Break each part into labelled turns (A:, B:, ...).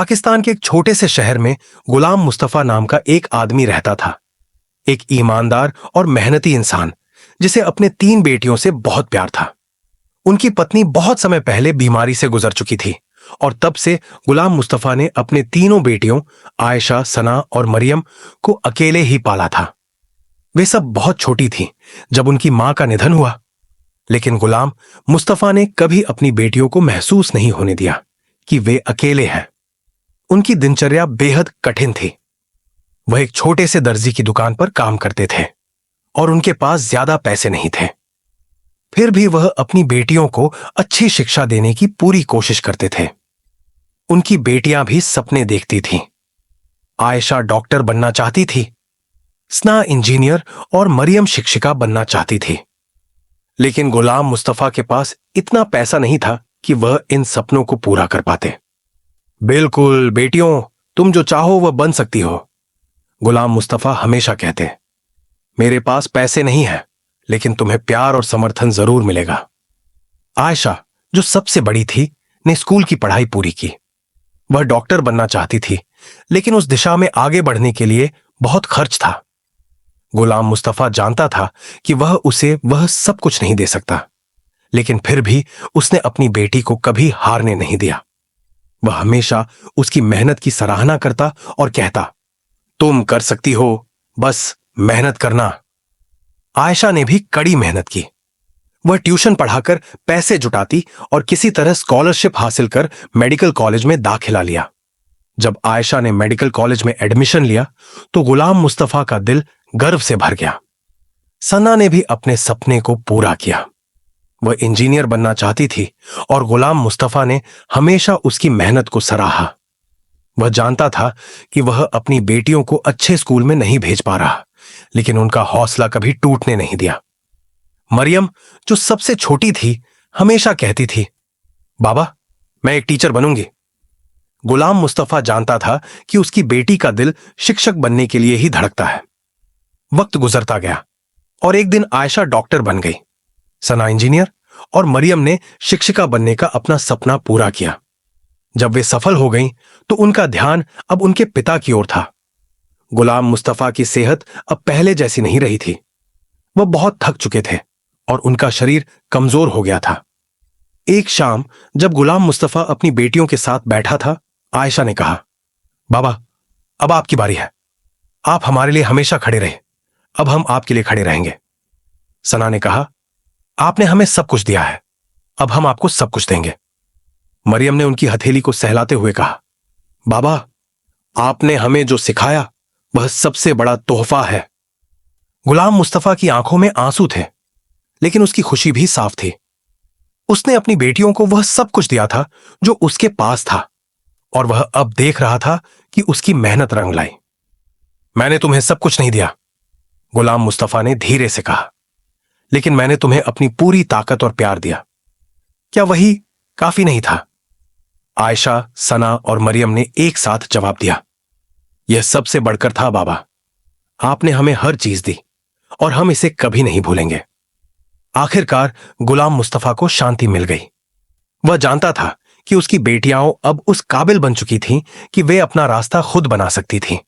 A: पाकिस्तान के एक छोटे से शहर में गुलाम मुस्तफा नाम का एक आदमी रहता था। एक ईमानदार और मेहनती इंसान जिसे अपने 3 बेटियों से बहुत प्यार था। उनकी पत्नी बहुत समय पहले बीमारी से गुजर चुकी थी और तब से गुलाम मुस्तफा ने अपने तीनों बेटियों आयशा, सना और मरियम को अकेले ही पाला था। वे सब बहुत छोटी थीं जब उनकी मां का निधन हुआ, लेकिन गुलाम मुस्तफा ने कभी अपनी बेटियों को महसूस नहीं होने दिया कि वे अकेले हैं। उनकी दिनचर्या बेहद कठिन थी। वह एक छोटे से दर्जी की दुकान पर काम करते थे और उनके पास ज्यादा पैसे नहीं थे। फिर भी वह अपनी बेटियों को अच्छी शिक्षा देने की पूरी कोशिश करते थे। उनकी बेटियां भी सपने देखती थीं। आयशा डॉक्टर बनना चाहती थी, सना इंजीनियर और मरियम शिक्षिका बनना चाहती थी। लेकिन गुलाम मुस्तफा के पास इतना पैसा नहीं था कि वह इन सपनों को पूरा कर पाते। बिल्कुल बेटियों, तुम जो चाहो वह बन सकती हो, गुलाम मुस्तफा हमेशा कहते। मेरे पास पैसे नहीं है, लेकिन तुम्हें प्यार और समर्थन जरूर मिलेगा। आयशा, जो सबसे बड़ी थी, ने स्कूल की पढ़ाई पूरी की। वह डॉक्टर बनना चाहती थी, लेकिन उस दिशा में आगे बढ़ने के लिए बहुत खर्च था। गुलाम मुस्तफा जानता था कि वह उसे वह सब कुछ नहीं दे सकता, लेकिन फिर भी उसने अपनी बेटी को कभी हारने नहीं दिया। वह हमेशा उसकी मेहनत की सराहना करता और कहता, तुम कर सकती हो, बस मेहनत करना। आयशा ने भी कड़ी मेहनत की। वह ट्यूशन पढ़ाकर पैसे जुटाती और किसी तरह स्कॉलरशिप हासिल कर मेडिकल कॉलेज में दाखिला लिया। जब आयशा ने मेडिकल कॉलेज में एडमिशन लिया तो गुलाम मुस्तफा का दिल गर्व से भर गया। सना ने भी अपने सपने को पूरा किया। वह इंजीनियर बनना चाहती थी और गुलाम मुस्तफा ने हमेशा उसकी मेहनत को सराहा। वह जानता था कि वह अपनी बेटियों को अच्छे स्कूल में नहीं भेज पा रहा, लेकिन उनका हौसला कभी टूटने नहीं दिया। मरियम, जो सबसे छोटी थी, हमेशा कहती थी, बाबा, मैं एक टीचर बनूंगी। गुलाम मुस्तफा जानता था कि उसकी बेटी का दिल शिक्षक बनने के लिए ही धड़कता है। वक्त गुजरता गया और एक दिन आयशा डॉक्टर बन गई, सना इंजीनियर और मरियम ने शिक्षिका बनने का अपना सपना पूरा किया। जब वे सफल हो गईं, तो उनका ध्यान अब उनके पिता की ओर था। गुलाम मुस्तफा की सेहत अब पहले जैसी नहीं रही थी। वह बहुत थक चुके थे और उनका शरीर कमजोर हो गया था। एक शाम जब गुलाम मुस्तफा अपनी बेटियों के साथ बैठा था, आयशा ने कहा, बाबा, अब आपकी बारी है। आप हमारे लिए हमेशा खड़े रहे, अब हम आपके लिए खड़े रहेंगे। सना ने कहा, आपने हमें सब कुछ दिया है, अब हम आपको सब कुछ देंगे। मरियम ने उनकी हथेली को सहलाते हुए कहा, बाबा, आपने हमें जो सिखाया वह सबसे बड़ा तोहफा है। गुलाम मुस्तफा की आंखों में आंसू थे, लेकिन उसकी खुशी भी साफ थी। उसने अपनी बेटियों को वह सब कुछ दिया था जो उसके पास था, और वह अब देख रहा था कि उसकी मेहनत रंग लाई। मैंने तुम्हें सब कुछ नहीं दिया, गुलाम मुस्तफा ने धीरे से कहा, लेकिन मैंने तुम्हें अपनी पूरी ताकत और प्यार दिया। क्या वही काफी नहीं था? आयशा, सना और मरियम ने एक साथ जवाब दिया, यह सबसे बढ़कर था बाबा। आपने हमें हर चीज दी और हम इसे कभी नहीं भूलेंगे। आखिरकार गुलाम मुस्तफा को शांति मिल गई। वह जानता था कि उसकी बेटियां अब उस काबिल बन चुकी थीं कि वे अपना रास्ता खुद बना सकती थीं।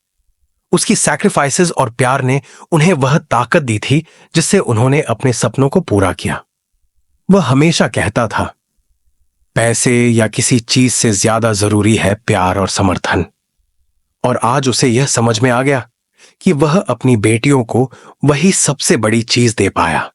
A: उसकी सैक्रिफाइसेस और प्यार ने उन्हें वह ताकत दी थी जिससे उन्होंने अपने सपनों को पूरा किया। वह हमेशा कहता था, पैसे या किसी चीज से ज्यादा जरूरी है प्यार और समर्थन। और आज उसे यह समझ में आ गया कि वह अपनी बेटियों को वही सबसे बड़ी चीज दे पाया।